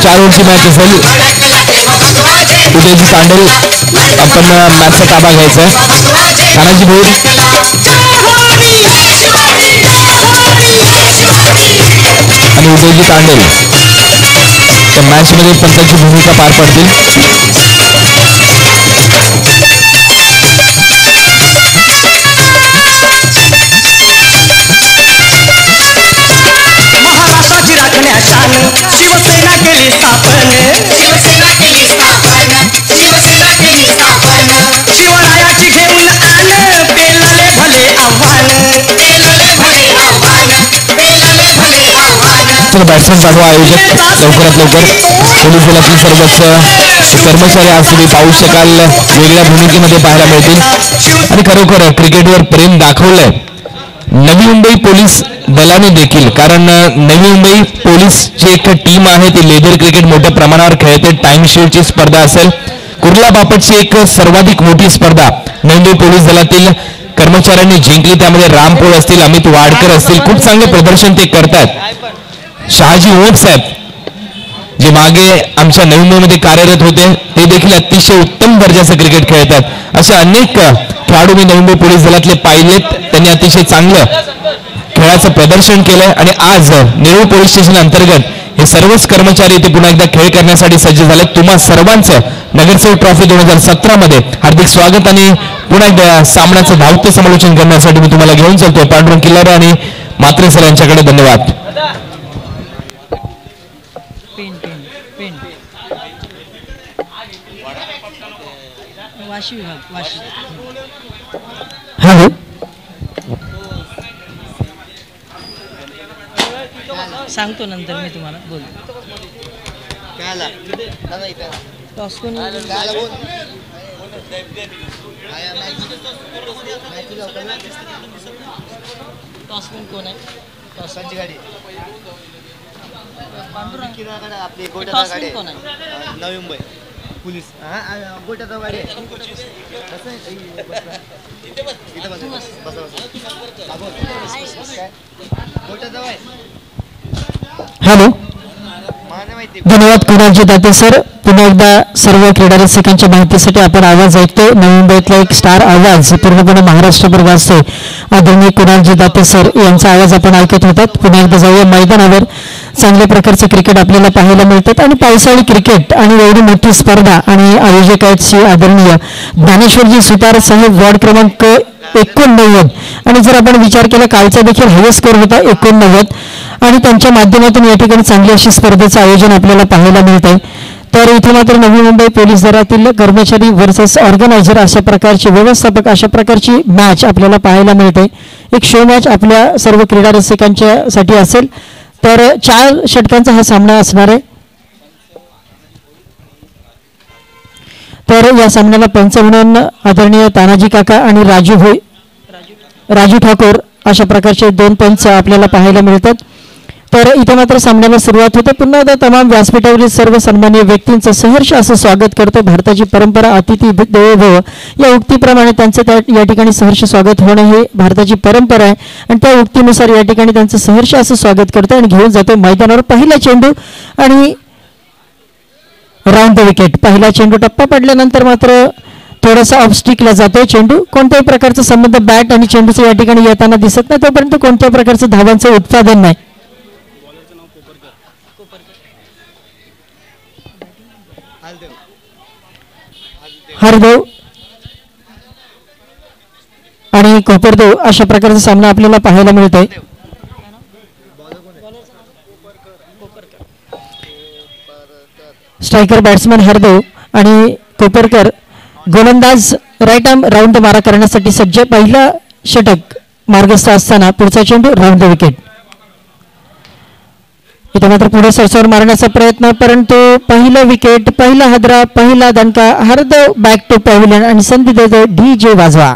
4 ओव्हरची match असेल. उदयजी तांडेल आपण मॅचचा ताबा घ्यायचा आहे. तानाजी भोईर आणि उदयजी तांडेल त्या मॅचमध्ये पंचांची भूमिका पार पडतील. महाराष्ट्राची राखण्या शान शिवसेना केली स्थापन, शिवसेना केली स्थापन, शिवसेना केली स्थापन. शिवरायाची घेऊन आण पेलले भले आव्हान, पेलले भले आव्हान, पेलले भले आव्हान. तर बॅट्समन पाठवा आयोजक लवकरात लवकर. पोलीस दलातील सर्वच कर्मचारी आज तुम्ही पाहू शकाल वेगळ्या भूमिकेमध्ये पाहायला मिळतील. आणि खरोखर क्रिकेटवर प्रेम दाखवलंय नवी मुंबई पोलीस दलाने देखील. कारण नवी मुंबई पोलीसची एक टीम आहे ती लेदर क्रिकेट मोठ्या प्रमाणावर खेळते. टाइमशील्डची स्पर्धा असेल, कुर्ला बापटची एक सर्वाधिक मोठी स्पर्धा नवी मुंबई पोलीस दलातील कर्मचाऱ्यांनी जिंकली. त्यामध्ये रामपोळ असतील, अमित वाडकर असतील, खूप चांगले प्रदर्शन ते करतात. शहाजी ओट साहेब जे मागे आमच्या नवी मुंबईमध्ये कार्यरत होते ते देखील अतिशय उत्तम दर्जाचं क्रिकेट खेळतात. असे अनेक खेळाडू मी नवी मुंबई पोलीस दलातले पाहिलेत. त्यांनी अतिशय चांगलं खेळाचं प्रदर्शन केलंय. आणि आज नेरूळ पोलीस स्टेशन अंतर्गत हे सर्वच कर्मचारी इथे पुन्हा एकदा खेळ करण्यासाठी सज्ज झाले. तुम्हा सर्वांचं नगरसेवक ट्रॉफी 2017 मध्ये हार्दिक स्वागत. आणि पुन्हा एकदा सामन्याचं धावते समालोचन करण्यासाठी मी तुम्हाला घेऊन चालतोय पांडुरंग किल्लारे आणि मात्रे सर यांच्याकडे. धन्यवाद. हॅलो सांगतो नंतर मी तुम्हाला. बोल टॉसमॅन कोण आहे? टॉसची गाडी आपली टॉसमॅन कोण आहे? नवी मुंबई पोलीस गोट्याचा गाडी हॅलो धन्यवाद कुणालजी दाते सर. पुन्हा एकदा सर्व क्रीडा रसिकांच्या माहितीसाठी आपण आवाज ऐकतो. नवी मुंबईतला एक स्टार आवाज पूर्णपणे महाराष्ट्रभर वाजतोय. आदरणीय कुणालजी दाते सर यांचा आवाज आपण ऐकत होतात. पुन्हा एकदा जाऊया मैदानावर. चांगल्या प्रकारचे क्रिकेट आपल्याला पाहायला मिळतात आणि पावसाळी क्रिकेट आणि एवढी मोठी स्पर्धा आणि आयोजक आहेत श्री आदरणीय ज्ञानेश्वरजी सुतार साहेब वॉर्ड क्रमांक 89. आणि जर आपण विचार केला कालचा देखील हायस्ट स्कोर होता 89 आणि त्यांच्या माध्यमातून या ठिकाणी चांगली अशी स्पर्धेचं आयोजन आपल्याला पाहायला मिळत आहे. तर इथे मात्र नवी मुंबई पोलीस दलातील कर्मचारी वर्सेस ऑर्गनायझर अशा प्रकारचे व्यवस्थापक अशा प्रकारची मॅच आपल्याला पाहायला मिळते. एक शो मॅच आपल्या सर्व क्रीडा रसिकांच्या साठी असेल. तर 4 षटकांचा हा सामना असणार आहे. तर या सामन्याला पंच म्हणून आदरणीय तानाजी काका आणि राजू ठाकूर अशा प्रकारचे 2 पंच आपल्याला पाहायला मिळतात. तर इथे मात्र सामन्याला सुरुवात होते. पुन्हा एकदा तमाम व्यासपीठावरील सर्व सन्माननीय व्यक्तींचं सहर्ष असं स्वागत करतो. भारताची परंपरा अतिथी देवो भव या उक्तीप्रमाणे त्यांचं या ठिकाणी सहर्ष स्वागत होणं हे भारताची परंपरा आहे आणि त्या उक्तीनुसार या ठिकाणी त्यांचं सहर्ष असं स्वागत करतो आणि घेऊन जातो मैदानावर पहिला चेंडू आणि राऊंड द विकेट. पहिला चेंडू टप्पा पडल्यानंतर मात्र थोडासा ऑफस्टिकला जातोय चेंडू. कोणत्याही प्रकारचा संबंध बॅट आणि चेंडूचा या ठिकाणी येताना दिसत नाही. तोपर्यंत कोणत्याही प्रकारचं धावांचं उत्पादन नाही. हरदेव आणि कोपरदेव अशा प्रकारचा सामना आपल्याला पाहायला मिळत आहे. स्ट्रायकर बॅट्समन हरदेव आणि कोपरकर गोलंदाज राईट आर्म राऊंड मारा करण्यासाठी सज्ज. पहिला षटक मार्गस्थ असताना पुढचा चेंडू राऊंड द विकेट. इथे मात्र पुढे सरसर मारण्याचा प्रयत्न परंतु पहिलं विकेट पहिला हादरा पहिला दणका. हरदेव बॅक टू पॅव्हिलियन आणि संधी देतो DJ वाजवा.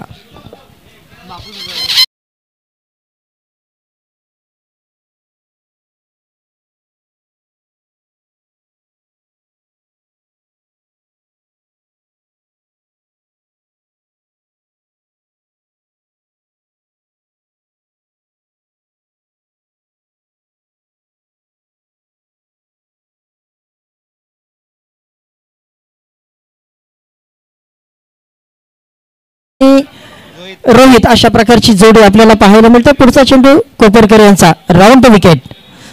रोहित अशा प्रकारची जोडी आपल्याला पाहायला मिळते. पुढचा चेंडू कोपरकर यांचा राऊंड द विकेट.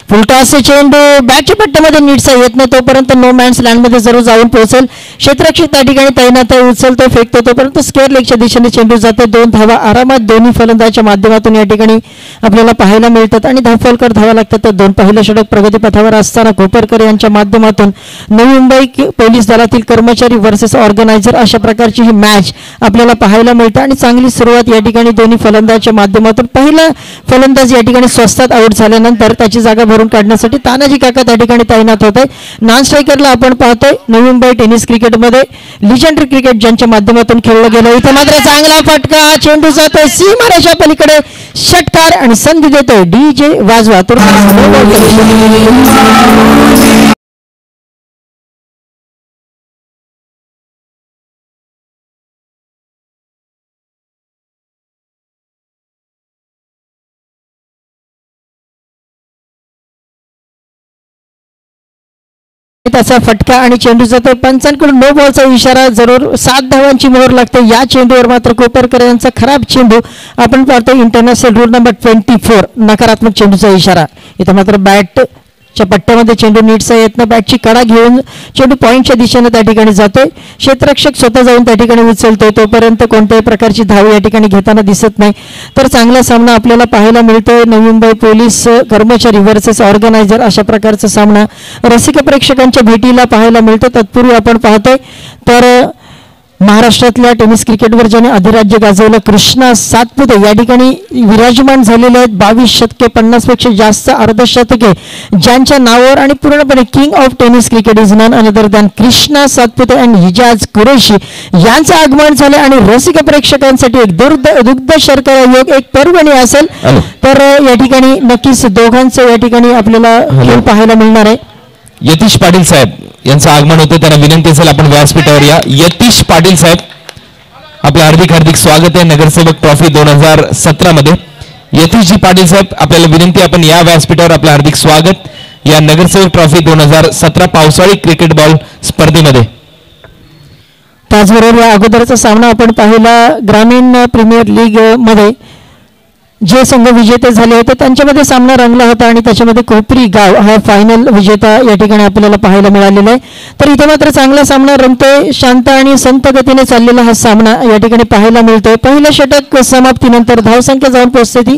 फुलटॉस चेंडू बॅटच्या पट्ट्यामध्ये नीटसा येत नाही तोपर्यंत नो मॅन्स लँडमध्ये जरूर जाऊन पोहोचेल. क्षेत्ररक्षक त्या ठिकाणी तैनात उचलतो फेकतो तोपर्यंत स्क्वेअर लेगच्या दिशेने चेंडू जातो. 2 धावा आरामात दोन्ही फलंदाजाच्या माध्यमातून या ठिकाणी आपल्याला पाहायला मिळतात आणि धावफलकर धावा लागतात. तर 2 पहिलं षटक प्रगतीपथावर असताना कोपरकर यांच्या माध्यमातून नवी मुंबई पोलीस दलातील कर्मचारी वर्सेस ऑर्गनायझर अशा प्रकारची ही मॅच आपल्याला पाहायला मिळते आणि चांगली सुरुवात या ठिकाणी दोन्ही फलंदाजाच्या माध्यमातून. पहिला फलंदाज या ठिकाणी स्वस्तात आऊट झाल्यानंतर त्याची जागा भरून काढण्यासाठी तानाजी काका त्या ठिकाणी तैनात होते. नॉन स्ट्रायकरला आपण पाहतोय नवी मुंबई टेनिस क्रिकेटमध्ये लिजेंडरी क्रिकेट ज्यांच्या माध्यमातून खेळलं गेलं. इथे मात्र चांगला फटका चेंडू जातोय सीमारेषा पलीकडे षटकार आणि संधी देतोय DJ वाजवा. त्याचा फटका आणि चेंडू जातो. पंचांकडून नो बॉलचा इशारा जरूर. 7 धावांची मोहर लागते या चेंडूवर. मात्र कोपरकर यांचा खराब चेंडू आपण पाहतो. इंटरनॅशनल रूल नंबर 24 नकारात्मक चेंडूचा इशारा. इथं मात्र बॅटच्या पट्ट्यामध्ये चेंडू नीटसा येत नाही. बॅटची कडा घेऊन चेंडू पॉईंटच्या दिशेने त्या ठिकाणी जातोय. क्षेत्ररक्षक स्वतः जाऊन त्या ठिकाणी उचलतोय तोपर्यंत कोणत्याही प्रकारची धाव या ठिकाणी घेताना दिसत नाही. तर चांगला सामना आपल्याला पाहायला मिळतोय. नवी मुंबई पोलीस कर्मचारी वर्सेस ऑर्गनायझर अशा प्रकारचा सामना रसिक प्रेक्षकांच्या भेटीला पाहायला मिळतो. तत्पूर्वी आपण पाहतोय तर महाराष्ट्रातल्या टेनिस क्रिकेटवर ज्याने अधिराज्य गाजवलं कृष्णा सातपुते या ठिकाणी विराजमान झालेले आहेत. 22 शतके 50पेक्षा जास्त अर्धशतके ज्यांच्या नावावर आणि पूर्णपणे king of tennis cricket is none other than Krishna Satpute and Hijaz Qureshi यांचं आगमन झाले आणि रसिक प्रेक्षकांसाठी एक दुग्ध शर्करा योग एक पर्वणी असेल. तर या ठिकाणी नक्कीच दोघांचं या ठिकाणी आपल्याला खेळ पाहायला मिळणार आहे. यतीश पाटील साहेब यांचं आगमन होतं. त्यांना विनंती असेल आपण व्यासपीठावर या. यतीश पाटील साहेब आपलं हार्दिक स्वागत आहे नगरसेवक ट्रॉफी 2017 मध्ये. यतीशजी पाटील साहेब आपल्याला विनंती आपण या व्यासपीठावर आपलं हार्दिक स्वागत या नगरसेवक ट्रॉफी 2017 पावसाळी क्रिकेट बॉल स्पर्धेमध्ये. त्याचबरोबर या अगोदरचा सामना आपण पाहिला ग्रामीण प्रीमियर लीग मध्ये जे संघ विजेते झाले होते त्यांच्यामध्ये सामना रंगला होता आणि त्याच्यामध्ये कोपरी गाव हा फायनल विजेता या ठिकाणी आपल्याला पाहायला मिळालेला आहे. तर इथे मात्र चांगला सामना रंगतोय. शांत आणि संत गतीने चाललेला हा सामना या ठिकाणी पाहायला मिळतोय. पहिलं षटक समाप्तीनंतर धावसंख्या जाऊन पोहोचते ती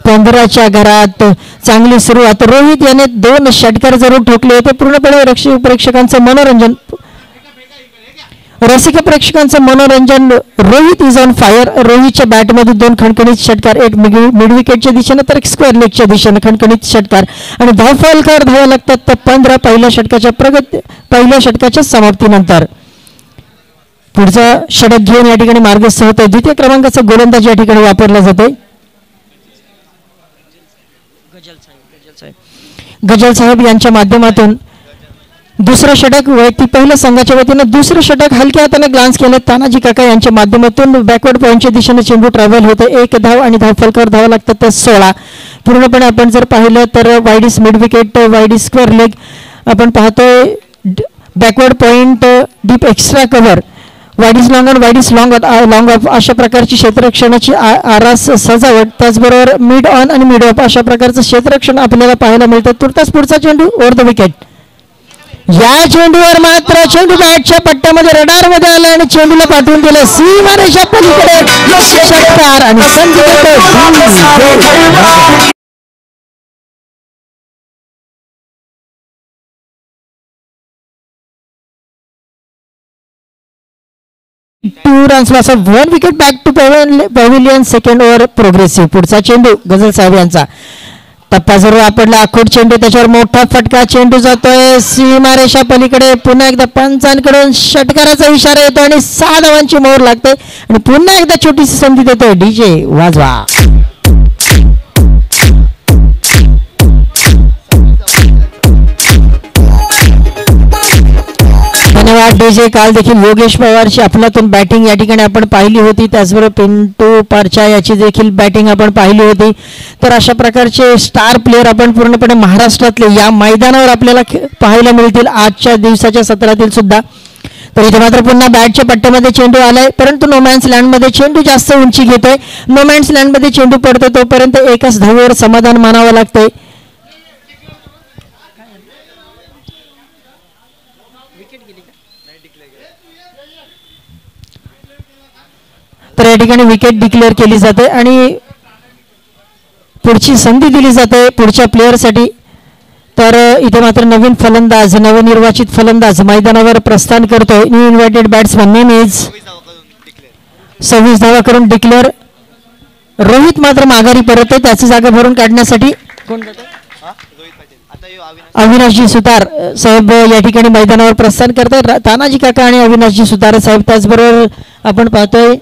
15च्या घरात. चांगली सुरुवात. रोहित याने 2 षटकार जरूर ठोकले होते. पूर्णपणे प्रेक्षकांचं मनोरंजन रसिक प्रेक्षकांचं मनोरंजन. Rohit is on fire. रोहितच्या बॅटमधून 2 खणखणीत षटकार, एक मिड विकेटच्या दिशेने तर एक स्क्वेअर लेगच्या दिशेने खणखणीत षटकार आणि धावफलकार धावा लागतात. तर 15 पहिल्या षटकाच्या समाप्तीनंतर पुढचा षटक घेऊन या ठिकाणी मार्गस्थ होतोय. द्वितीय क्रमांकाचा गोलंदाज या ठिकाणी वापरला जातोय. गजल साहेब यांच्या माध्यमातून दुसरं षटक वैयक्तिक पहिल्या संघाच्या वतीनं दुसरं षटक हलक्या हाताने ग्लान्स केलं. तानाजी काका यांच्या माध्यमातून बॅकवर्ड पॉईंटच्या दिशेने चेंडू ट्रॅव्हल होते. 1 धाव आणि धावफलकार धावा लागतात तर 16. पूर्णपणे आपण जर पाहिलं तर वाईडिस मिड विकेट वाईडिस स्क्वेअर लेग आपण पाहतोय. Backward point deep extra cover वाईडिस लॉंग आणि वाईडिस लॉंग ऑफ अशा प्रकारची क्षेत्ररक्षणाची आरास सजावट. त्याचबरोबर मिड ऑन आणि मिड ऑफ अशा प्रकारचं क्षेत्ररक्षण आपल्याला पाहायला मिळतं. तुर्तास पुढचा चेंडू ओव्हर द विकेट. या चेंडूवर मात्र चेंडू बॅटच्या पट्ट्यामध्ये रडार मध्ये आला आणि चेंडूला पाठवून दिलं सीमारेषा पलीकडे षटकार आणि संधी देतो 2 runs loss of 1 wicket back to pavilion. Second over progressive. पुढचा चेंडू गजल साहेब यांचा टप्पा जरूर आपडला. आखूड चेंडू त्याच्यावर मोठा फटका. चेंडू जातोय सीमारेषा पलीकडे. पुन्हा एकदा पंचांकडून षटकाराचा इशारा येतो आणि 6 धावांची मोहर लागते आणि पुन्हा एकदा छोटीशी संधी देतोय DJ वाजवा. धन्यवाद DJ. काल देखील योगेश पवारची अफलातून बॅटिंग या ठिकाणी आपण पाहिली होती. त्याचबरोबर पिंटू पारचा याची देखील बॅटिंग आपण पाहिली होती. तर अशा प्रकारचे स्टार प्लेयर आपण पूर्णपणे महाराष्ट्रातले या मैदानावर आपल्याला पाहायला मिळतील आजच्या दिवसाच्या सत्रातील सुद्धा. तर इथे मात्र पुन्हा बॅटच्या पट्ट्यामध्ये चेंडू आलाय, परंतु नोमॅन्स लँडमध्ये चेंडू जास्त उंची घेतोय. नोमॅन्स लँडमध्ये चेंडू पडतो तोपर्यंत एकाच धावेवर समाधान मानावं लागतंय. तर या ठिकाणी विकेट डिक्लेअर केली जाते आणि पुढची संधी दिली जाते पुढच्या प्लेअरसाठी. तर इथे मात्र नवीन फलंदाज नवनिर्वाचित फलंदाज मैदानावर प्रस्थान करतोय. New invited batsman name is 26 धावा करून डिक्लेअर. रोहित मात्र माघारी परत आहे, त्याची जागा भरून काढण्यासाठी अविनाशजी सुतार साहेब या ठिकाणी मैदानावर प्रस्थान करतात. तानाजी काका आणि अविनाशजी सुतार साहेब. त्याचबरोबर आपण पाहतोय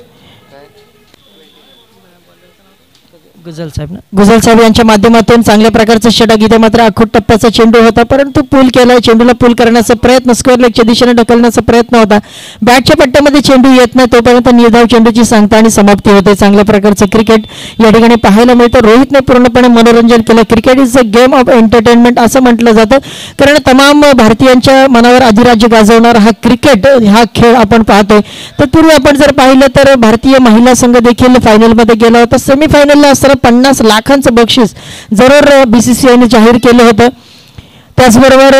गुजल साहेब यांच्या माध्यमातून चांगल्या प्रकारचं षटक. इथे मात्र आखूट टप्प्याचा चेंडू होता, परंतु पूल केलाय. चेंडूला पूल करण्याचा प्रयत्न, स्क्वेअर लेगच्या दिशेने ढकलण्याचा प्रयत्न होता. बॅटच्या पट्ट्यामध्ये चेंडू येत नाही तोपर्यंत निर्धाव चेंडूची सांगता आणि समाप्ती होते. चांगल्या प्रकारचं क्रिकेट या ठिकाणी पाहायला मिळतं. रोहितने पूर्णपणे मनोरंजन केलं. Cricket is a game of entertainment असं म्हटलं जातं, कारण तमाम भारतीयांच्या मनावर अधिराज्य गाजवणारा हा क्रिकेट हा खेळ आपण पाहतोय. तत्पूर्वी आपण जर पाहिलं तर भारतीय महिला संघ देखील फायनलमध्ये गेला होता. सेमीफायनलला असताना 50 लाखांचं बक्षीस जरूर BCCIने जाहीर केलं होतं. त्याचबरोबर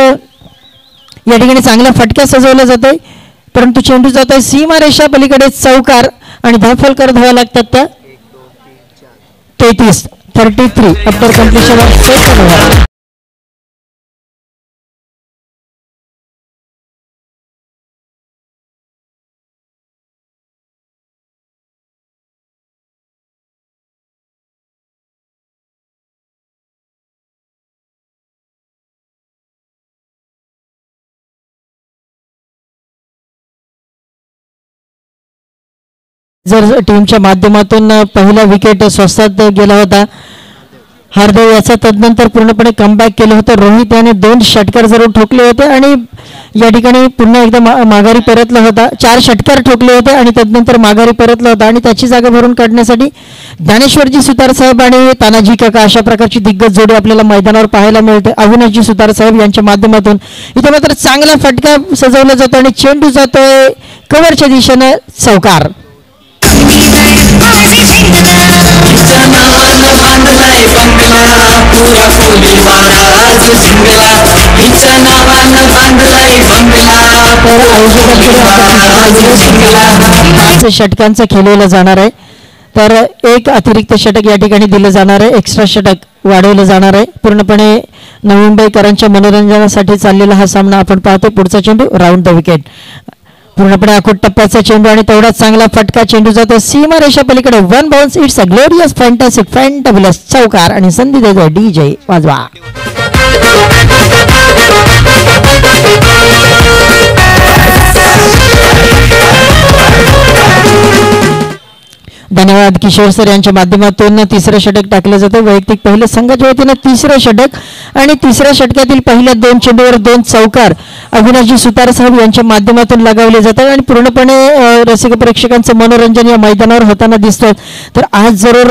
या ठिकाणी चांगला फटका सजवला जातोय, परंतु चेंडू जातोय सीमारेषा पलीकडे चौकार आणि धावफलकर धावा लागतात त्या 33 after completion of second over. जर टीमच्या माध्यमातून पहिला विकेट स्वस्तात गेला होता हार्दव याचा, तदनंतर पूर्णपणे कमबॅक केलं होतं. रोहित याने 2 षटकार जरूर ठोकले होते आणि या ठिकाणी पुन्हा एकदा माघारी परतला होता. 4 षटकार ठोकले होते आणि तदनंतर माघारी परतला होता आणि त्याची जागा भरून काढण्यासाठी ज्ञानेश्वरजी सुतार साहेब आणि तानाजी काका अशा प्रकारची दिग्गज जोडी आपल्याला मैदानावर पाहायला मिळते. अविनाशजी सुतार साहेब यांच्या माध्यमातून इथे मात्र चांगला फटका सजवला जातो आणि चेंडू जातोय कव्हरच्या दिशेने चौकार. षटकांचा खेळवलं जाणार आहे, तर एक अतिरिक्त षटक या ठिकाणी दिलं जाणार आहे. एक्स्ट्रा षटक वाढवलं जाणार आहे. पूर्णपणे नवी मुंबईकरांच्या मनोरंजनासाठी चाललेला हा सामना आपण पाहतो. पुढचा चेंडू राऊंड द विकेट. पूर्णपणे आखूट टप्प्याचा चेंडू आणि तेवढाच चांगला फटका. चेंडू जातो सीमारेषा पलीकडे. 1 bounce. It's a glorious fantastic fantabulous चौकार आणि संधी देतो DJ वाजवा. धन्यवाद किशोर सर यांच्या माध्यमातून तिसरं षटक टाकलं जातं. वैयक्तिक पहिलं संघाच्या वतीनं तिसरं षटक आणि तिसऱ्या षटकातील पहिल्या 2 चेंडूवर 2 चौकार अविनाशजी सुतार साहेब यांच्या माध्यमातून लगावले जातात आणि पूर्णपणे रसिक प्रेक्षकांचं मनोरंजन या मैदानावर होताना दिसतं. तर आज जरूर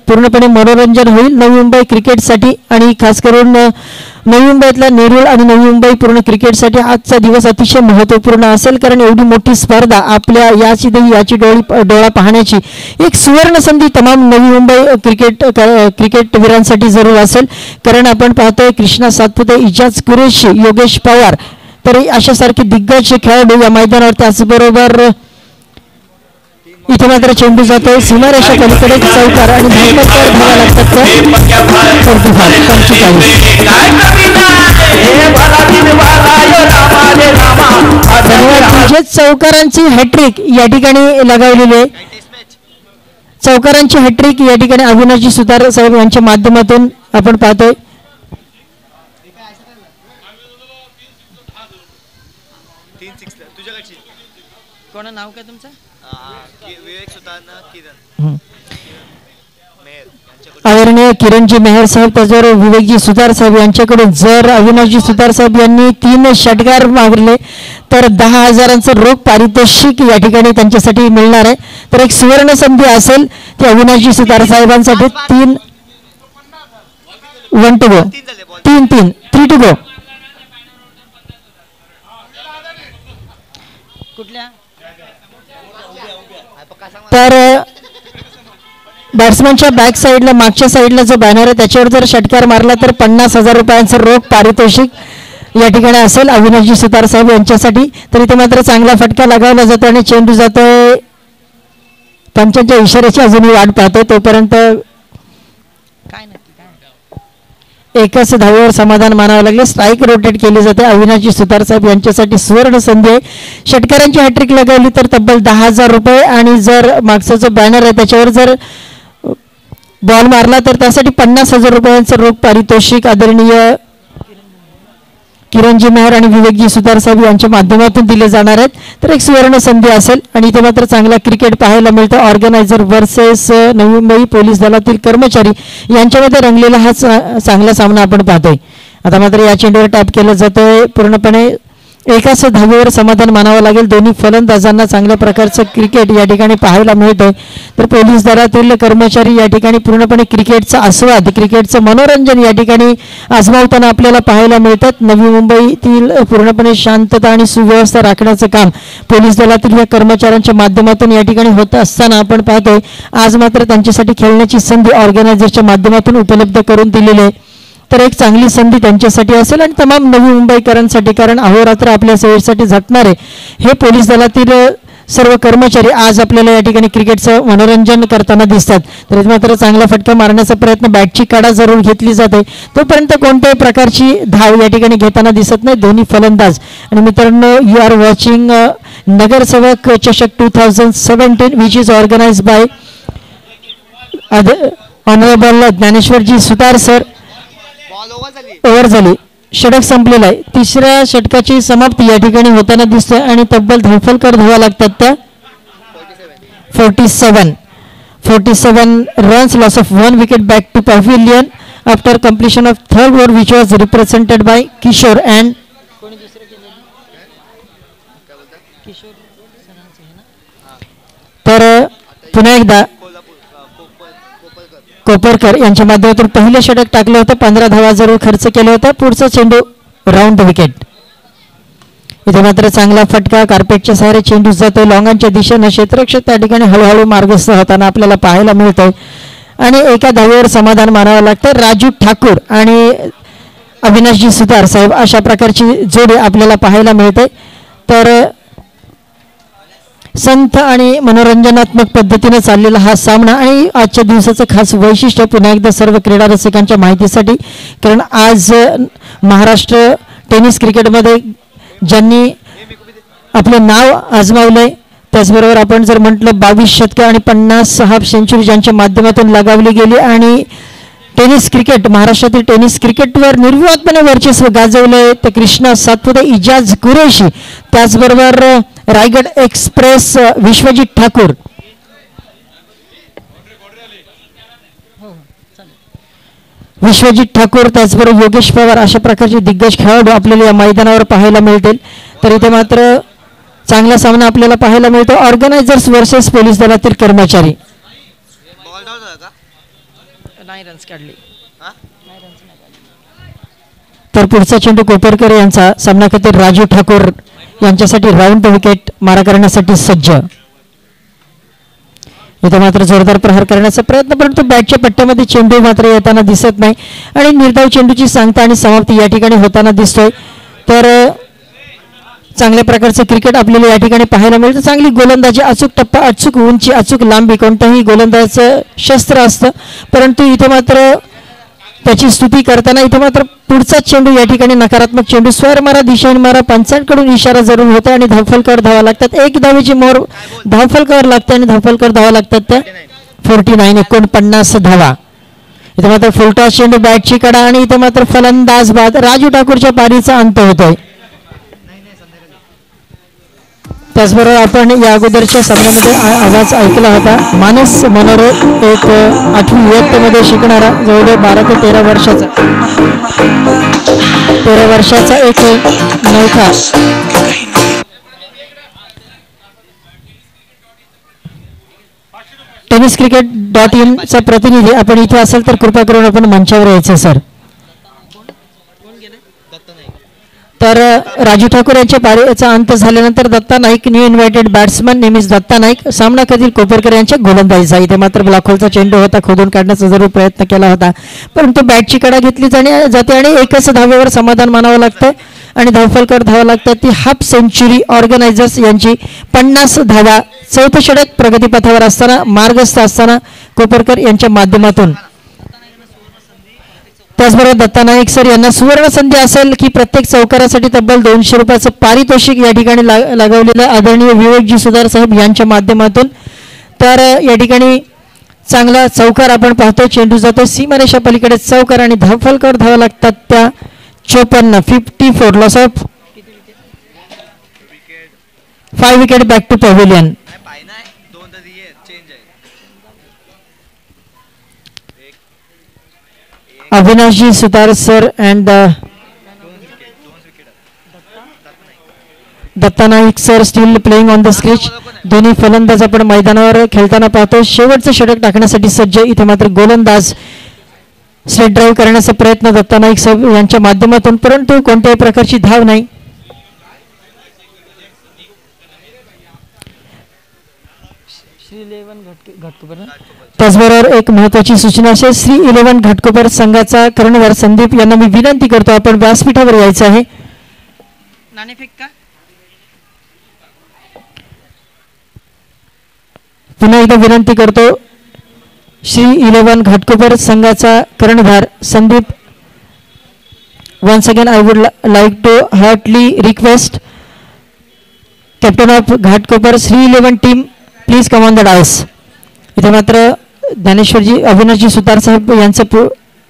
पूर्णपणे मनोरंजन होईल नवी मुंबई क्रिकेटसाठी आणि खास करून नवी मुंबईतला नेरूळ आणि नवी मुंबई पूर्ण क्रिकेटसाठी आजचा दिवस अतिशय महत्त्वपूर्ण असेल, कारण एवढी मोठी स्पर्धा आपल्या याची डोळा पाहण्याची एक सुवर्ण संधी तमाम नवी मुंबई क्रिकेटवीरांसाठी जरूर असेल. कारण आपण पाहतोय कृष्णा सातपुते, इजाज कुरेशी, योगेश पवार, तर अशासारखे दिग्गज खेळाडू या मैदानावर. त्याचबरोबर इथे मात्र चेंडू जातोय सीमारेषा पलीकडे चौकार आणि धावफलकर धावा लागतात 45. चौकारांची हॅट्रिक या ठिकाणी लगावलेली आहे. चौकारांची हॅट्रिक या ठिकाणी अविनाशजी सुतार साहेब यांच्या माध्यमातून आपण पाहतोय. कोणा नाव काय तुमचं? आदरणीय किरणजी मेहर साहेब, त्याचबरोबर विवेकजी सुतार साहेब यांच्याकडून जर अविनाशजी सुतार साहेब यांनी 3 षटकार मागले तर 10,000चं रोख पारितोषिक या ठिकाणी त्यांच्यासाठी मिळणार आहे. तर एक सुवर्ण संधी असेल ती Avinashji Sutar साहेबांसाठी. 1 to go, 3 to go. कुठल्या तर बॅट्समनच्या बॅक साईडला मागच्या साईडला जो बॅनर आहे त्याच्यावर जर षटकार मारला तर 50,000 रुपयांचं रोख पारितोषिक या ठिकाणी असेल अविनाशजी सुतार साहेब यांच्यासाठी. तर इथे मात्र चांगला फटका लगावला जातो आणि चेंडू जातोय पंचांच्या इशाऱ्याची अजूनही वाट पाहतोय. तोपर्यंत काय नक्की काय एकाच धावेवर समाधान मानावं लागले. स्ट्राईक रोटेट केली जाते. अविनाशजी सुतार साहेब यांच्यासाठी सुवर्ण संधी आहे. षटकारांची हॅट्रिक लगावली तर तब्बल 10,000 रुपये आणि जर मागचा जो बॅनर आहे त्याच्यावर जर बॉल मारला तर त्यासाठी 50,000 रुपयांचं रोख पारितोषिक आदरणीय किरणजी मेहर आणि विवेकजी सुतार साहेब यांच्या माध्यमातून दिले जाणार आहेत. तर एक सुवर्ण संधी असेल आणि इथे मात्र चांगला क्रिकेट पाहायला मिळतं. Organiser versus Navi Mumbai police दलातील कर्मचारी यांच्यामध्ये रंगलेला हा चांगला सामना आपण पाहतोय. आता मात्र या चेंडूवर टॅप केलं जातोय. पूर्णपणे एकाच धावेवर समाधान मानावं लागेल. दोन्ही फलंदाजांना चांगल्या प्रकारचं क्रिकेट या ठिकाणी पाहायला मिळतंय. तर पोलीस दलातील कर्मचारी या ठिकाणी पूर्णपणे क्रिकेटचा आस्वाद क्रिकेटचं मनोरंजन या ठिकाणी आजमावताना आपल्याला पाहायला मिळतात. नवी मुंबईतील पूर्णपणे शांतता आणि सुव्यवस्था राखण्याचं काम पोलीस दलातील या कर्मचाऱ्यांच्या माध्यमातून या ठिकाणी होत असताना आपण पाहतोय. आज मात्र त्यांच्यासाठी खेळण्याची संधी ऑर्गनायझरच्या माध्यमातून उपलब्ध करून दिलेली आहे. तर एक चांगली संधी त्यांच्यासाठी असेल आणि तमाम नवी मुंबईकरांसाठी, कारण अहोरात्र आपल्या सेवेसाठी झटणारे हे पोलीस दलातील सर्व कर्मचारी आज आपल्याला या ठिकाणी क्रिकेटचं मनोरंजन करताना दिसतात. तर मात्र चांगला फटका मारण्याचा प्रयत्न बॅटची काढा जरूर घेतली जाते. तोपर्यंत कोणत्याही प्रकारची धाव या ठिकाणी घेताना दिसत नाही दोन्ही फलंदाज. आणि मित्रांनो, यू आर वॉचिंग नगरसेवक चषक 2017 which is organize by honourable Dnyaneshwarji Sutar sir. Over झाली, षटक संपलेला आहे. तिसऱ्या षटकाची समाप्ती या ठिकाणी होताना दिसते आणि तब्बल धावफलकर धावा लागतात त्या 47 runs, loss of 1 wicket back to pavilion after completion of third over which was represented by Kishor and कोणी दुसरं केलं किशोर सरांचं आहे ना. तर पुन्हा एकदा कोपरकर यांच्या माध्यमातून पहिले षटक टाकलं होतं. 15 धावा जरूर खर्च केले होते. पुढचा चेंडू राऊंड द विकेट. इथे मात्र चांगला फटका कार्पेटच्या सहारे चेंडू जातो लॉंगांच्या दिशेनं. क्षेत्ररक्षक त्या ठिकाणी हळूहळू मार्गस्थ होताना आपल्याला पाहायला मिळतंय आणि एका धावेवर समाधान मानावं लागतं. राजू ठाकूर आणि अविनाशजी सुतार साहेब अशा प्रकारची जोडी आपल्याला पाहायला मिळते. तर संथ आणि मनोरंजनात्मक पद्धतीने चाललेला हा सामना आणि आजच्या दिवसाचं खास वैशिष्ट्य पुन्हा एकदा सर्व क्रीडा रसिकांच्या माहितीसाठी, कारण आज महाराष्ट्र टेनिस क्रिकेटमध्ये ज्यांनी आपले नाव आजमावलंय, त्याचबरोबर आपण जर म्हटलं 22 शतके आणि 50 हाफ सेंचुरी ज्यांच्या माध्यमातून लगावली गेली आणि टेनिस क्रिकेट महाराष्ट्रातील टेनिस क्रिकेटवर निर्विवादपणे वर्चस्व गाजवलंय ते कृष्णा सातपुते, इजाज कुरेशी, त्याचबरोबर रायगड एक्सप्रेस विश्वजित ठाकूर, त्याचबरोबर योगेश पवार अशा प्रकारचे दिग्गज खेळाडू आपल्याला या मैदानावर पाहायला मिळतील. तर इथे मात्र चांगला सामना आपल्याला पाहायला मिळतो. ऑर्गनायझर्स वर्सेस पोलीस दलातील कर्मचारी. नाही रन्स काढले. तर पुढचा चेंडू कोपरकर यांचा सामना करते राजू ठाकूर यांच्यासाठी राऊंड द विकेट मारा करण्यासाठी सज्ज. इथे मात्र जोरदार प्रहार करण्याचा प्रयत्न, परंतु बॅटच्या पट्ट्यामध्ये चेंडू मात्र येताना दिसत नाही आणि निर्धाव चेंडूची सांगता आणि समाप्ती या ठिकाणी होताना दिसतोय. तर चांगल्या प्रकारचं क्रिकेट आपल्याला या ठिकाणी पाहायला मिळतं. चांगली गोलंदाजी, अचूक टप्पा, अचूक उंची, अचूक लांबी कोणत्याही गोलंदाजाचं शस्त्र असतं, परंतु इथे मात्र त्याची स्तुती करताना इथे मात्र पुढचा चेंडू या ठिकाणी नकारात्मक चेंडू, स्वर मारा, दिशेने मारा, पंचांकडून इशारा जरूर होता आणि धावफलकर धावा लागतात. एक धावेची मोर धावफलकर लागते आणि धावफलकर धावा लागतात त्या 49 धावा. इथे मात्र फुलटॉस चेंडू बॅटची कडा आणि इथे मात्र फलंदाज बाद. राजू ठाकूरच्या पारीचा अंत होतोय. त्याचबरोबर आपण या अगोदरच्या सामन्यामध्ये आवाज ऐकला होता. मानस मनोरे, एक 8वी इयत्तेमध्ये शिकणारा जवळजवळ 12 ते 13 वर्षाचा एक नौका tenniscricket.in चा प्रतिनिधी आपण इथे असेल तर कृपा करून आपण मंचावर यायचं सर. तर राजू ठाकूर यांच्या पारीचा अंत झाल्यानंतर Datta Naik new invited batsman नेहमीच दत्ता नाईक सामना कधील कोपरकर यांच्या गोलंदाजीचा. इथे मात्र ब्लॉकहोलचा चेंडू होता, खोदून काढण्याचा जरूर प्रयत्न केला होता, परंतु बॅटची कडा घेतली जाते आणि एकच धावेवर समाधान मानावं लागतं आणि धावफलकावर धावा लागतात. ती हाफ सेंचुरी ऑर्गनायझर्स यांची 50 धावा. चौथं षटक प्रगतीपथावर असताना मार्गस्थ असताना कोपरकर यांच्या माध्यमातून. त्याचबरोबर दत्ता नाईक सर यांना सुवर्ण संधी असेल की प्रत्येक चौकारासाठी तब्बल 200 रुपयाचं पारितोषिक या ठिकाणी लागवलेलं आदरणीय विवेकजी सुधार साहेब यांच्या माध्यमातून. तर या ठिकाणी चांगला चौकार आपण पाहतो, चेंडू जातो सीमारेषा पलीकडे चौकार आणि धावफलकावर धावा लागतात त्या 54. 54 loss of 5 wicket back to pavilion. Avinashji Sutar sir and Datta Naik sir still playing on the crease. दोन्ही फलंदाज आपण मैदानावर खेळताना पाहतो. शेवटचं षटक टाकण्यासाठी सज्ज. इथे मात्र गोलंदाज स्ट्रेट ड्राईव्ह करण्याचा प्रयत्न दत्ता नाईक सर यांच्या माध्यमातून, परंतु कोणत्याही प्रकारची धाव नाही. त्याचबरोबर एक महत्वाची सूचना असेल, श्री 11 घाटकोपर संघाचा कर्णधार संदीप यांना मी विनंती करतो आपण व्यासपीठावर यायचं आहे. नाणेफेक का? पुन्हा एकदा विनंती करतो, श्री 11 घाटकोपर संघाचा कर्णधार Sandeep. Once again I would like to heartly request captain of Ghatkopar Shri 11 team please come on the dais. इथे मात्र ज्ञानेश्वरजी अविनाशजी सुतार साहेब यांचा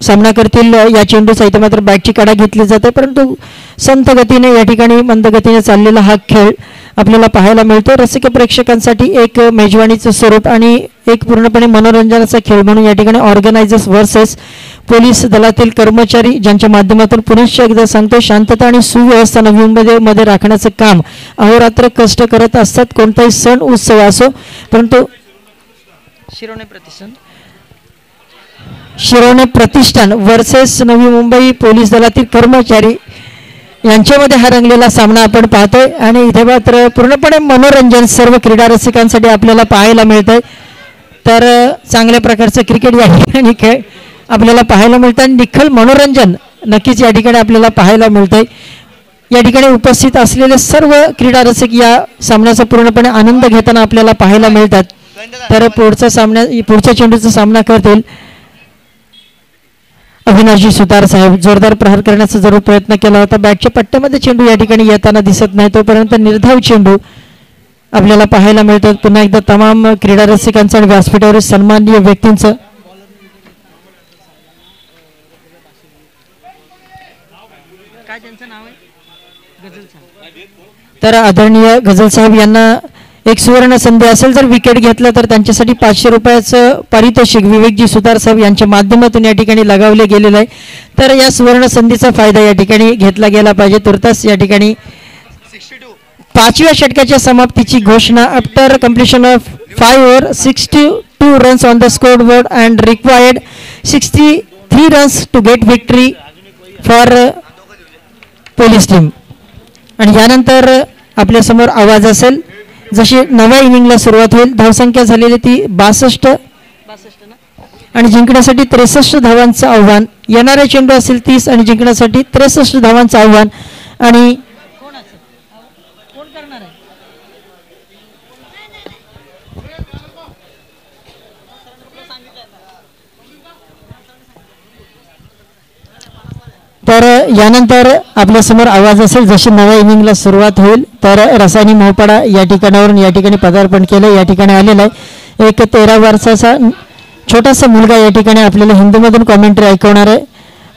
सामना करतील या चेंडूचा. इथे मात्र बॅटची कडा घेतली जाते, परंतु संत गतीने या ठिकाणी मंद गतीने चाललेला हा खेळ आपल्याला पाहायला मिळतो. रसिक प्रेक्षकांसाठी एक मेजवानीचं स्वरूप आणि एक पूर्णपणे मनोरंजनाचा खेळ म्हणून या ठिकाणी ऑर्गनायझर्स वर्सेस पोलीस दलातील कर्मचारी ज्यांच्या माध्यमातून पुनश्च एकदा सांगतो शांतता आणि सुव्यवस्था नवी मुंबईमध्ये राखण्याचं काम अहोरात्र कष्ट करत असतात. कोणताही सण उत्सव असो, परंतु शिरोणे प्रतिष्ठान वर्सेस नवी मुंबई पोलीस दलातील कर्मचारी यांच्यामध्ये हा रंगलेला सामना आपण पाहतोय आणि इथे मात्र पूर्णपणे मनोरंजन सर्व क्रीडा रसिकांसाठी आपल्याला पाहायला मिळतंय. तर चांगल्या प्रकारचं क्रिकेट या ठिकाणी खेळ आपल्याला पाहायला मिळतं आणि निखळ मनोरंजन नक्कीच या ठिकाणी आपल्याला पाहायला मिळतंय. या ठिकाणी उपस्थित असलेले सर्व क्रीडा रसिक या सामन्याचा पूर्णपणे आनंद घेताना आपल्याला पाहायला मिळतात. तर पुढच्या चेंडूचा सामना करतील अविनाशजी सुतार साहेब. जोरदार प्रहार करण्याचा जरूर प्रयत्न केला होता, बॅटच्या पट्ट्यामध्ये चेंडू या ठिकाणी येताना दिसत नाही, तोपर्यंत निर्धाव चेंडू आपल्याला पाहायला मिळतात. पुन्हा एकदा तमाम क्रीडा रसिकांचं आणि व्यासपीठावरील सन्माननीय व्यक्तींचं काय त्यांचं नाव आहे? गजल साहेब. तर आदरणीय गजल साहेब यांना एक सुवर्ण संधी असेल, जर विकेट घेतलं तर त्यांच्यासाठी 500 रुपयाचं पारितोषिक विवेकजी सुतार साहेब यांच्या माध्यमातून या ठिकाणी लगावले गेलेलं आहे. तर या सुवर्ण संधीचा फायदा या ठिकाणी घेतला गेला पाहिजे. तुर्तास या ठिकाणी 5व्या षटकाच्या समाप्तीची घोषणा. After completion of 5 over 62 runs on the score board and required 63 runs to get victory for police team. आणि यानंतर आपल्यासमोर आवाज असेल जशी नव्या इनिंगला सुरुवात होईल. धावसंख्या झालेली ती 62 आणि जिंकण्यासाठी 63 धावांचं आव्हान. येणारे चेंडू असेल 30 आणि जिंकण्यासाठी 63 धावांचं आव्हान. आणि कोण करणार आहे? तर यानंतर आपल्यासमोर आवाज असेल जशी नव्या इनिंगला सुरुवात होईल. तर रसायनी मोहपाडा या ठिकाणावरून या ठिकाणी पदार्पण केलं, या ठिकाणी आलेला आहे. एक 13 वर्षाचा छोटासा मुलगा या ठिकाणी आपल्याला हिंदीमधून कॉमेंट्री ऐकवणार आहे.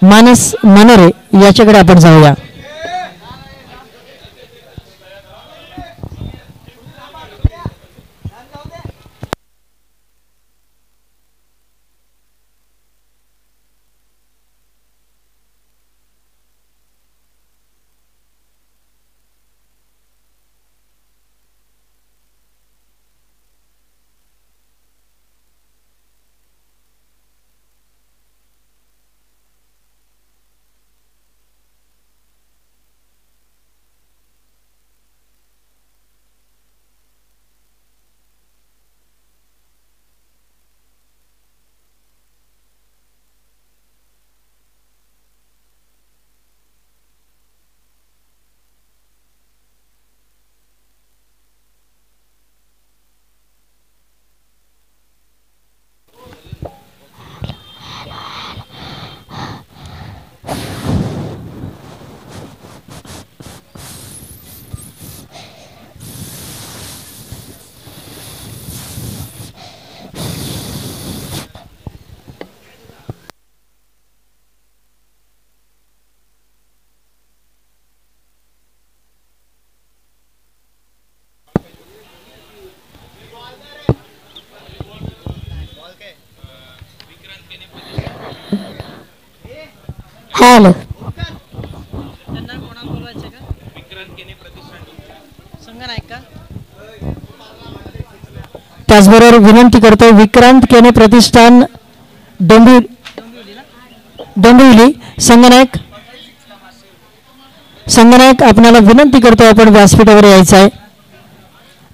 मानस मनोरे याच्याकडे आपण जाऊया. हॅलो त्यांना कोणाला बोलवायचं का संगनायक का त्याचबरोबर विनंती करतो विक्रांत केने प्रतिष्ठान डोंबिवली संगनायक आपणाला विनंती करतो आपण व्यासपीठावर यायचं आहे.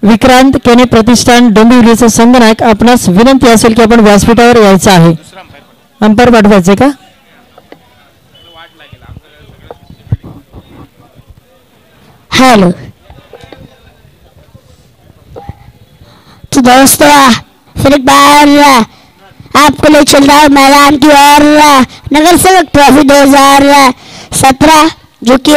विक्रांत केने प्रतिष्ठान डोंबिवलीचे संगनायक आपणास विनंती असेल की आपण व्यासपीठावर यायचं आहे. अंपायर पाठवायचे का? हेलो तो दोस्तों फिर एक बार आपको ले चल रहा है मैदान की ओर नगर सेवक ट्रॉफी 2017 जो कि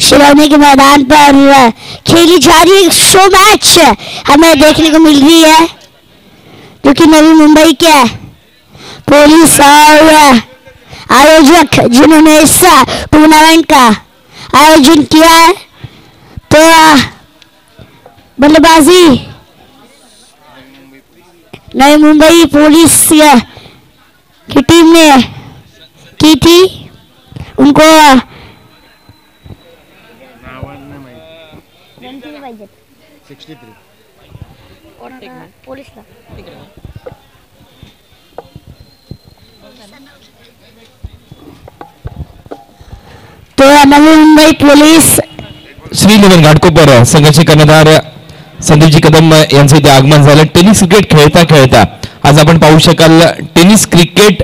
शिरोनी के मैदान पर खेली जा रही है. शो मैच हमें देखने को मिल रही है जो कि नवी मुंबई के पुलिस और आयोजक जिन्होंने इस टूर्नामेंट का आयोजन किया है. तो बल्लेबाजी नई मुंबई पुलिस की टीम ने की थी. उनको तो नवी मुंबई पुलिस श्रीलेवन घाटकोपर संघाचे कर्णधार संदीपजी कदम यांचं इथे आगमन झालं. टेनिस क्रिकेट खेळता खेळता आज आपण पाहू शकाल टेनिस क्रिकेट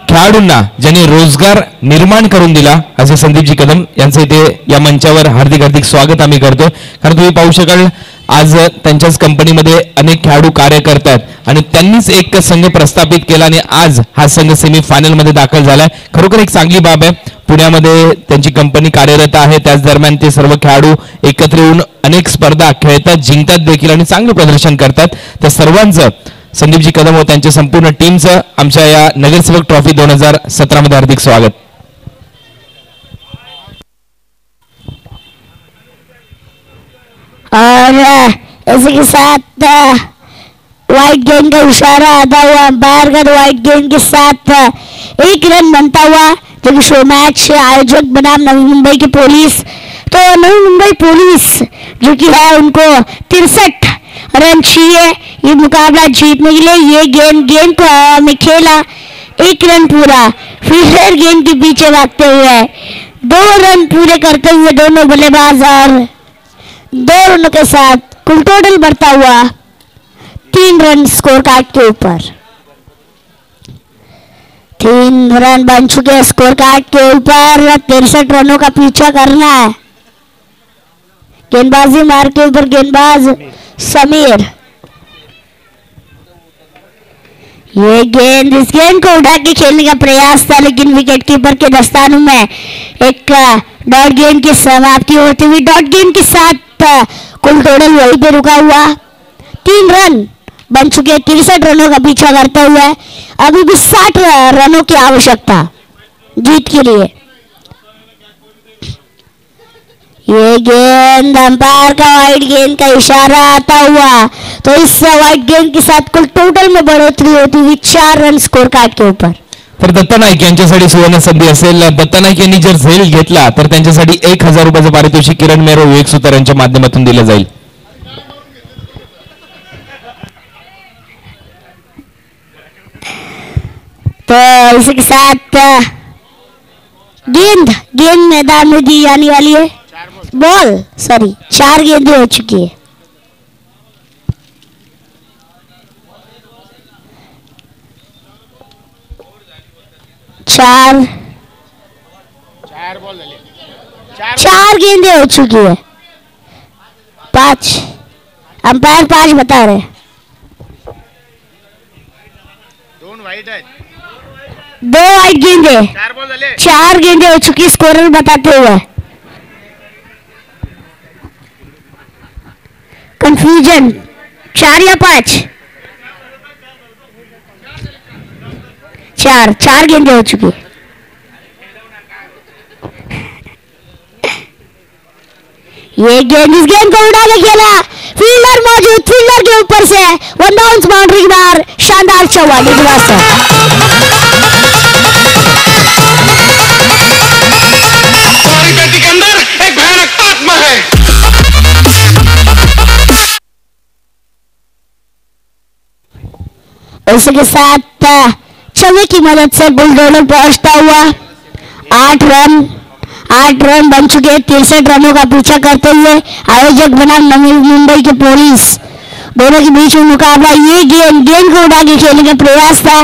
खेळाडूंना ज्यांनी रोजगार निर्माण करून दिला असे संदीपजी कदम यांचं इथे या मंचावर हार्दिक हार्दिक स्वागत आम्ही करतो. कारण तुम्ही पाहू शकाल आज त्यांच्याच कंपनीमध्ये अनेक खेळाडू कार्य करतात आणि त्यांनीच एक संघ प्रस्थापित केला आणि आज हा संघ सेमी फायनल मध्ये दाखल झालाय. खरोखर एक चांगली बाब आहे. पुण्यामध्ये त्यांची कंपनी कार्यरत आहे. त्याच दरम्यान ते सर्व खेळाडू एकत्र येऊन अनेक स्पर्धा खेळतात, जिंकतात देखील आणि चांगलं प्रदर्शन करतात. त्या सर्वांचं संदीपजी कदम व त्यांच्या संपूर्ण टीमचं आमच्या या नगरसेवक ट्रॉफी 2017 मध्ये हार्दिक स्वागत. और इसी के साथ व्हाइट गेंद का इशारा आता हुआ अंपायर का व्हाइट गेंद के साथ एक रन बनता हुआ जो कि शो मैच आयोजक बनाम नवी मुंबई की पुलिस. तो नवी मुंबई पुलिस जो कि है उनको 63 रन चाहिए ये मुकाबला जीतने के लिए. ये गेंद को हवा में खेला, एक रन पूरा, फिर गेंद के पीछे भागते हुए 2 रन पूरे करते हुए दोनों बल्लेबाज और 2 रनों के साथ कुल टोटल बढ़ता हुआ 3 रन स्कोर कार्ड के ऊपर. 3 रन बन चुके स्कोर कार्ड के ऊपर. 63 रनों का पीछा करना है. गेंदबाजी मार के ऊपर गेंदबाज समीर. ये गेंद इस गेंद को उठा के खेलने का प्रयास था लेकिन विकेट कीपर के दस्तानों में एक डॉट गेंद की समाप्ति होती हुई डॉट गेंद के साथ कुल टोटल वहीं पे रुका हुआ. 3 रन बन चुके 63 रनों का पीछा करते हुए अभी भी 60 रनों की आवश्यकता जीत के लिए. ये गेंद अंपायर का व्हाइट गेंद का इशारा आता हुआ तो इस व्हाइट गेंद के साथ कुल टोटल में बढ़ोतरी होती हुई 4 रन स्कोर कार्ड के ऊपर. तर दत्ता नाईक यांच्यासाठी सुवर्ण संधी असेल. दत्ता नाईक यांनी जर झेल घेतला तर त्यांच्यासाठी 1000 रुपयाचं पारितोषिक किरण मेरो विवेक सुतार यांच्या माध्यमातून दिलं जाईल. तो इसी के साथ गेंद मैदान में दी जाने वाली है. बॉल 4 गेंदें हो चुकी है. चार गेंदें हो चुकी है. 5 अंपायर 5 बता रहे. 2 वाइट गेंदें 4 गेंदें हो चुकी स्कोरर बताते हुए. कंफ्यूजन 4 या 5 4 गेंदें हो चुकी. ये गेंद इस गेंद को उड़ा के खेला. फील्डर मौजूद, फील्डर के ऊपर से 1 बाउंस बाउंड्री के बाहर शानदार चौवाली के वास्ते. इसके साथ छवि की मदद से बुलडोजर पहुंचता हुआ 8 रन बन चुके। 63 रनों का पीछा करते हुए आयोजक बनाम नवी मुंबई की पुलिस दोनों के बीच में मुकाबला। ये गेंद को उड़ा के खेलने का प्रयास था।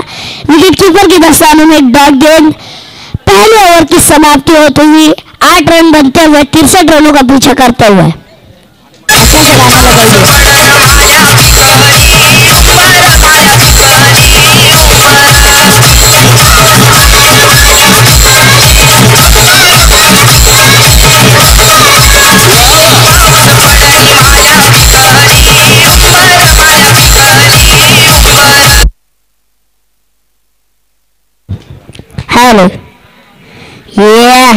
विकेट कीपर के दस्ताने में एक डॉट गेंद। पहले ओवर की समाप्ति होते हुए 8 रन बनते हुए 63 रनों का पीछा करते हुए हेलो ये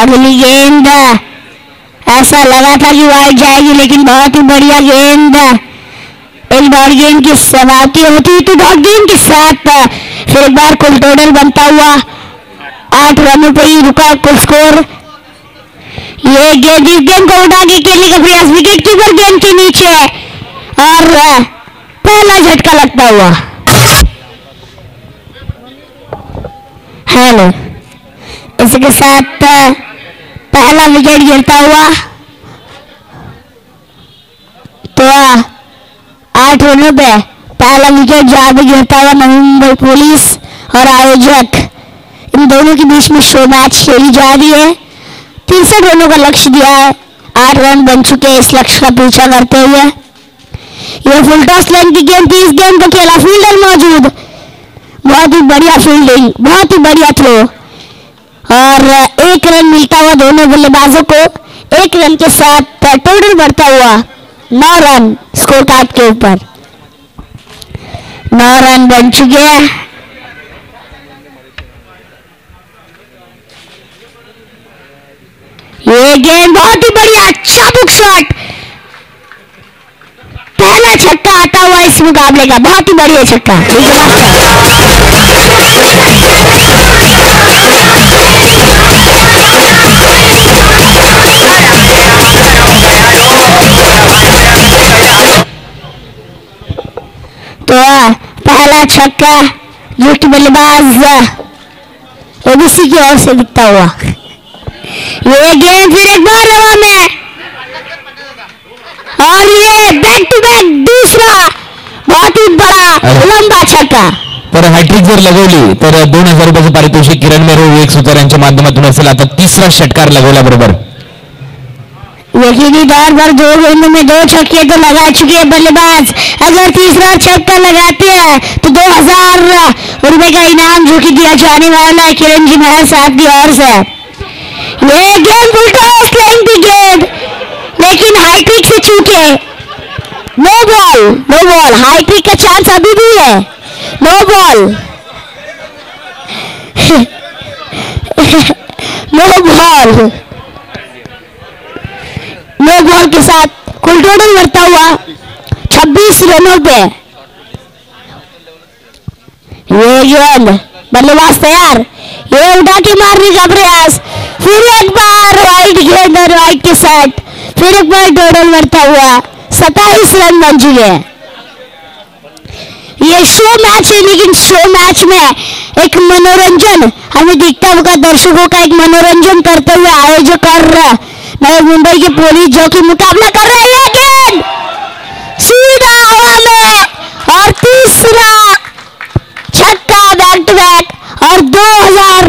अगली गेंद ऐसा लगा था कि वाइड जाएगी, लेकिन बहुत ही बढ़िया गेंद। एक डॉट गेंद की समाप्ति होती तो डॉट गेंद के साथ फिर एक बार कुल टोटल बनता हुआ 8 रनों पर ही रुका कुल स्कोर। ये गेंद इस गेंद को उड़ा के खेलने का प्रयास विकेट कीपर गेंद के नीचे और पहला झटका लगता हुआ। हेलो इसके साथ पहला विकेट गिरता हुआ तो 8 रनों पे पहला विकेट जहां भी गिरता हुआ नवी मुंबई पुलिस और आयोजक इन दोनों के बीच में शो मैच खेली जा रही है। 63 रनों का लक्ष्य दिया है। 8 रन बन चुके हैं इस लक्ष्य का पीछा करते हुए। यह फुल टॉस लाइन की गेंद थी। इस गेंद को खेला फील्डर मौजूद। बहुत ही बढ़िया फील्डिंग, बहुत ही बढ़िया थ्रो और 1 रन मिलता हुआ दोनों बल्लेबाजों को। 1 रन के साथ टोटल बढ़ता हुआ 9 रन स्कोर कार्ड के ऊपर। 9 रन बन चुके हैं। ये गेंद बहुत ही बढ़िया चाबुक शॉट। पहला छक्का आता हुआ इस मुकाबले का, बहुत ही बढ़िया छक्का। तो पहला छक्का गिफ्ट बल्लेबाज ओबीसी की ओर से दिखता हुआ। ये गेंद फिर एक बार हवा में और ये बैक टू बैक दूसरा बहुत ही बड़ा लंबा छक्का। तर हॅट्रिक जर लगवली तर 2000 रुपयाचं पारितोषिक किरण मेहरो विवेक सुतार यांच्या माध्यमातून असेल। आता तिसरा षटकार लगवल्याबरोबर यकीनी तौर पर 2 गेंदों में 2 छक्के तो लगा चुके हैं बल्लेबाज। अगर तीसरा छक्का लगाते हैं तो 2000 रुपए का इनाम जो कि दिया जाने वाला है किरण जी महल साहब की ओर से। ये गेंद उल्टा स्लाइंग की गेंद, लेकिन हाईट्रिक से चूके। No ball. हाईट्रिक का चांस अभी भी है। नो बॉल नो बॉल के साथ कुल टोटल बढ़ता हुआ 26 रनों पे। ये गेंद बल्लेबाज तैयार। ये उठा के मारने का प्रयास। फिर एक बार वाइड गेंद और वाइड के साथ फिर एक बार टोटल बढ़ता हुआ 27 रन बन चुके हैं। ये शो मैच है, लेकिन शो मैच में एक मनोरंजन हमें दिखता होगा। दर्शकों का एक मनोरंजन करते हुए आयोजक और नई मुंबई की पुलिस जो कि मुकाबला कर रहे हैं। गेंद सीधा हवा में और तीसरा छक्का बैक टू बैक और 2000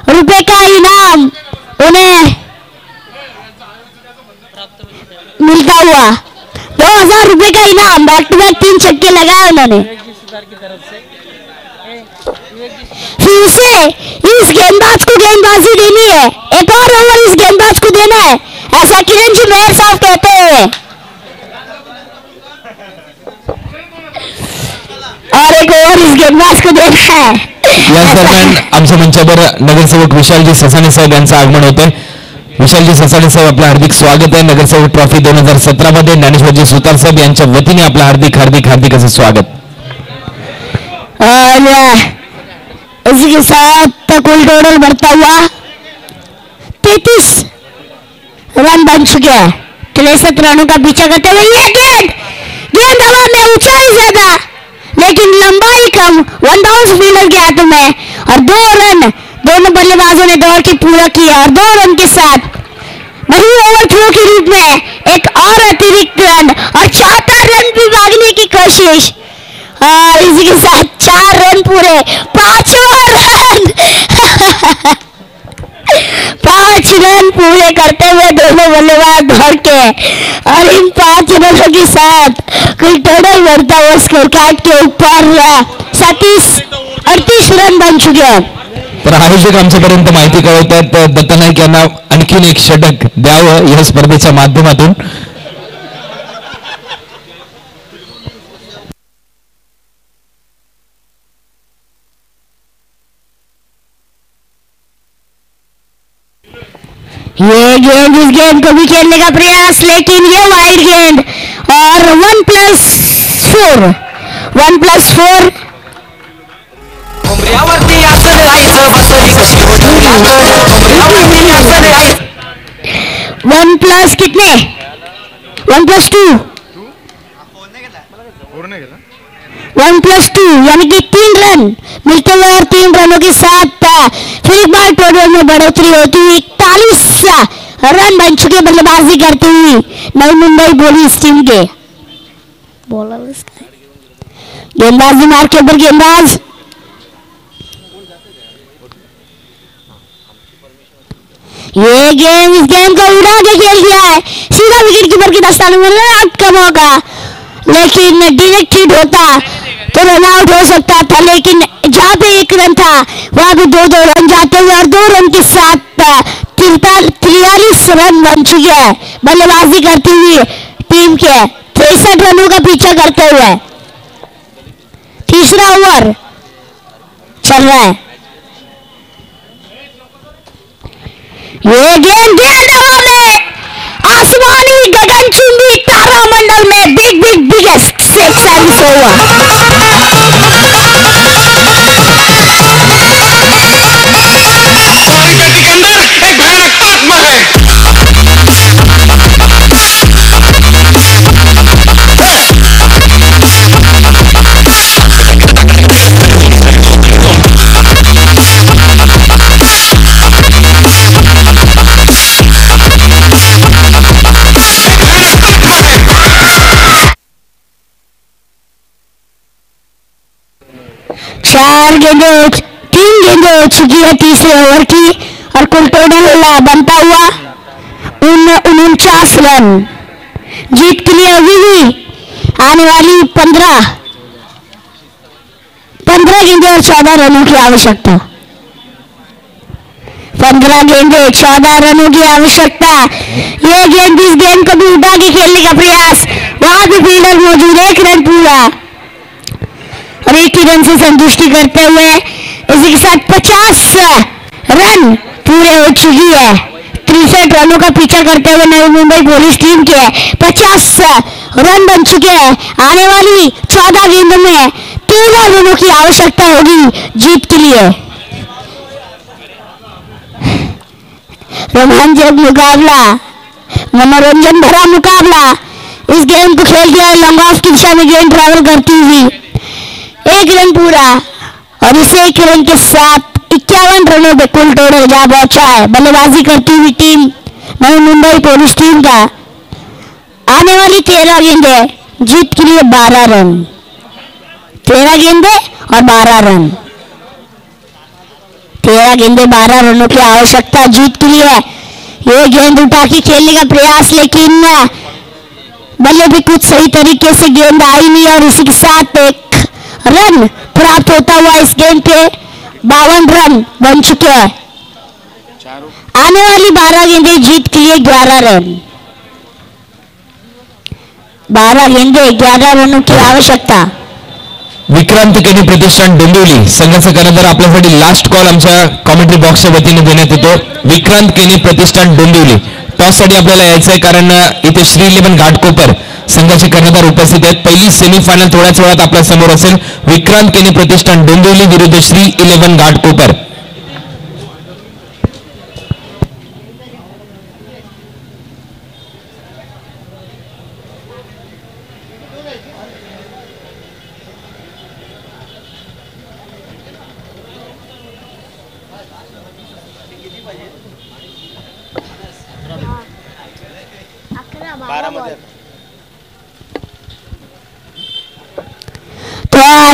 रुपए का इनाम उन्हें मिलता हुआ। 2000 रुपए का इनाम बैक टू बैक 3 छक्के लगाए उन्होंने। फिर से इस गेंदबाज को गेंदबाजी देनी है। एक और ओवर इस गेंदबाज को देना है, ऐसा किरण जी मेहर साहब कहते हैं। और एक ओवर इस गेंदबाज को देना है। याच दरम्यान आमच्या मंचावर नगरसेवक विशालजी ससाणे साहेब यांचं आगमन होते। विशालजी ससाणे साहेब आपलं हार्दिक स्वागत आहे। नगरसेवक ट्रॉफी 2017 मध्ये ज्ञानेश्वरजी सुतार साहेब यांच्या वतीने आपलं हार्दिक हार्दिक हार्दिक असं स्वागत। और इसी के साथ कुल टोटल बढ़ता हुआ 33 रन बन चुके हैं। 63 रनों का पीछा करते हुए ये गेंद हवा में ऊंचाई ज्यादा, लेकिन लंबाई कम 1000 फील्डर के हाथों में, और 2 रन दोनों बल्लेबाजों ने दौड़ के पूरा किया, और 2 रन के साथ वही ओवरथ्रो के रूप में एक और अतिरिक्त रन और चौथा रन भी भागने की कोशिश, और इसी के साथ 4 रन पूरे, 5वां रन 5 रन पूरे करते हुए दोनों बल्लेबाज दौड़ के, और इन 5 रनों के साथ कुल टोटल बढ़ता हुआ स्कोर कार्ड के ऊपर 38 रन बन चुके हैं. तर आयोजक आमच्यापर्यंत माहिती कळवतात दत्त नाईक यांना आणखीन एक षटक द्यावं या स्पर्धेच्या माध्यमातून. ये गेंद, इस गेंद को भी खेलने का प्रयास, लेकिन ये वाइड गेंद, और 1+4 उमऱ्यावरती आसन राहायचं बसली कशी होती उमऱ्यावरती आसन राहायचं. 1 प्लस कितने 1+2 1+2 यानी कि 3 रन मिलते हुए, और 3 रनों के साथ फिर एक बार टोटल में बढ़ोतरी होती हुई 41 रन बन चुके बल्लेबाजी करती हुई नई मुंबई पुलिस टीम के गेंदबाजी मार के ऊपर गेंदबाज, ये गेम, इस गेम को उड़ा के खेल दिया है, सीधा विकेट कीपर की दस्ताने में आउट का मौका, लेकिन डायरेक्ट हिट होता तो रन आउट हो सकता था, लेकिन जहाँ पे 1 रन था वहां पे 2 रन जाते हुए, और 2 रन के साथ 43 रन बन चुके हैं बल्लेबाजी करती हुई टीम के, 63 रनों का पीछा करते हुए. तीसरा ओवर चल रहा है. ये गेंद हवा में, आसमानी गगनचुंबी तारा मंडल में बिगेस्ट सर्विस हुआ. क्रिकेट के अंदर एक भयानक आत्मा है. तीन गेंदें हो चुकी है तीसरे ओवर की, और कुल टोटल बनता हुआ 49 रन. जीत के लिए अभी भी आने वाली 15 गेंदें और 14 रनों की आवश्यकता. 15 गेंदें 14 रनों की आवश्यकता. ये गेंद, इस गेंद को भी उठा के खेलने का प्रयास, वहां भी फील्डर मौजूद, 1 रन पूरा, और 1 ही रन से संतुष्टि करते हुए इसी के साथ 50 रन पूरे हो चुकी है. 63 रनों का पीछा करते हुए नई मुंबई पुलिस टीम के 50 रन बन चुके हैं. आने वाली 14 गेंदों में 13 रनों की आवश्यकता होगी जीत के लिए. रोमांचक मुकाबला, मनोरंजन भरा मुकाबला. इस गेंद को खेल दिया लॉन्ग ऑफ की दिशा में गेंद ट्रैवल करती हुई, 1 रन पूरा, और इस 1 रन के साथ 51 रनों पे कुल टोटल जा पहुंचा है बल्लेबाजी करती हुई टीम नई मुंबई पुलिस टीम का. आने वाली 13 गेंदें जीत के लिए 12 रन, 13 गेंदें और 12 रन, 13 गेंदें 12 रनों की आवश्यकता जीत के लिए. ये गेंद उठा के खेलने का प्रयास, लेकिन बल्ले भी कुछ सही तरीके से गेंद आई नहीं, और इसी के साथ 1 रन प्राप्त होता हुआ इस गेंद पे 52 रन बन चुके हैं. आने वाली 12 गेंदें जीत के लिए 11 रन, 12 गेंदें 11 रनों की आवश्यकता. विक्रांत केनी प्रतिष्ठान डोंबिवली संघाचा कर्णधार आपल्यासाठी लास्ट कॉल आमच्या कॉमेंट्री बॉक्सच्या वतीने देण्यात येतो. विक्रांत केनी प्रतिष्ठान डोंबिवली, टॉस साठी आपल्याला यायचं आहे, कारण इथे श्री 11 घाटकोपर संघाचे कर्णधार उपस्थित आहेत. पहिली सेमीफायनल थोड्याच वेळात आपल्या समोर असेल. विक्रांत केनी प्रतिष्ठान डोंबिवली विरुद्ध श्री 11 घाटकोपर. तो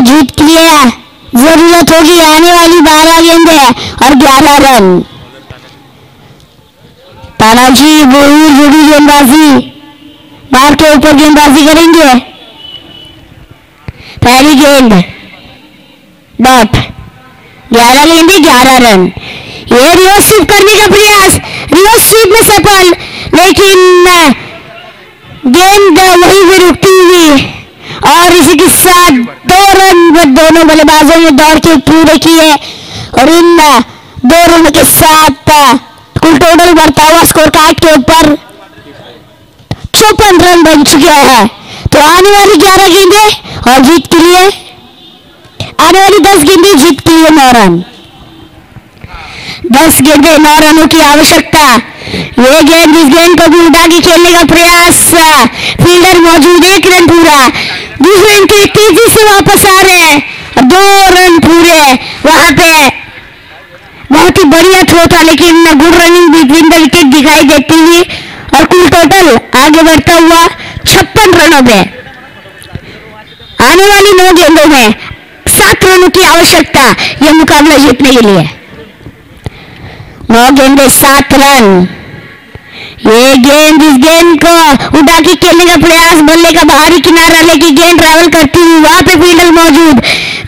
जीत के लिए जरूरत होगी आने वाली 12 गेंदें और 11 रन। तानाजी बोहूर जोड़ी गेंदबाजी बार के ऊपर गेंदबाजी करेंगे। पहली गेंद डॉट 11 गेंदे 11 रन। ये रिवर्स स्वीप करने का प्रयास, रिवर्स स्वीप में सफल, लेकिन गेंद वहीं पे रुकती हुई और इसी के साथ 2 रन दोनों बल्लेबाजों ने दौड़ के पूरे किए और इन 2 रन के साथ कुल टोटल बढ़ता हुआ स्कोर कार्ड के ऊपर 54 रन बन चुका है। तो आने वाली 11 गेंदें और जीत के लिए आने वाली 10 गेंदें जीत के लिए 9 रन। 10 गेंदें 9 रनों की आवश्यकता। ये गेंद इस गेंद को भी उड़ा के खेलने का प्रयास, फील्डर मौजूद, 1 रन पूरा। दूसरे इनके तेजी से वापस आ रहे हैं, 2 रन पूरे। वहां पे बहुत ही बढ़िया थ्रो था लेकिन good running between the wicket दिखाई देती हुई और कुल टोटल आगे बढ़ता हुआ 56 रनों पे। आने वाली 9 गेंदों में 7 रनों की आवश्यकता यह मुकाबला जीतने के लिए। 9 गेंदे 7 रन। ये गेंद इस गेंद को उड़ा के खेलने का प्रयास, बल्ले का बाहरी किनारा लेके गेंद ट्रैवल करती हुई, वहां पे फील्डर मौजूद,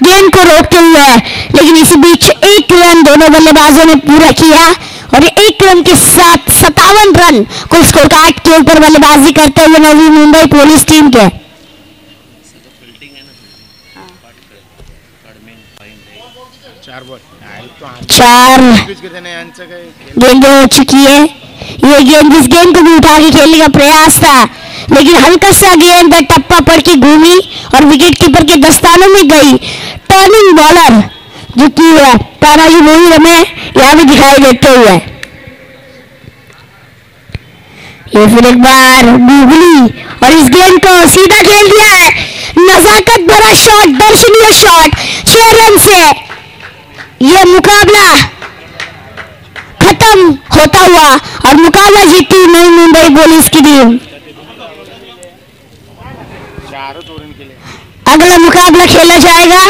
गेंद को रोकते हुए, लेकिन इसी बीच 1 रन दोनों बल्लेबाजों ने पूरा किया और 1 रन के साथ 57 रन कुल स्कोर कार्ड के ऊपर बल्लेबाजी करते हुए नवी मुंबई पुलिस टीम के। चार गेंदें हो चुकी है। ये गेंद इस गेंद को भी उठा के खेलने का प्रयास था लेकिन हल्का सा गेंद टप्पा पड़ के घूमी और विकेट कीपर के दस्तानों में गई। टर्निंग बॉलर जो कि तानाजी बोहूर हमें यहाँ भी दिखाई देते हुए। ये फिर एक बार गुगली और इस गेंद को सीधा खेल दिया है। नजाकत भरा शॉट, दर्शनीय शॉट, 6 रन से ये मुकाबला खत्म होता हुआ और मुकाबला जीती नई मुंबई पुलिस की टीम। अगला मुकाबला खेला जाएगा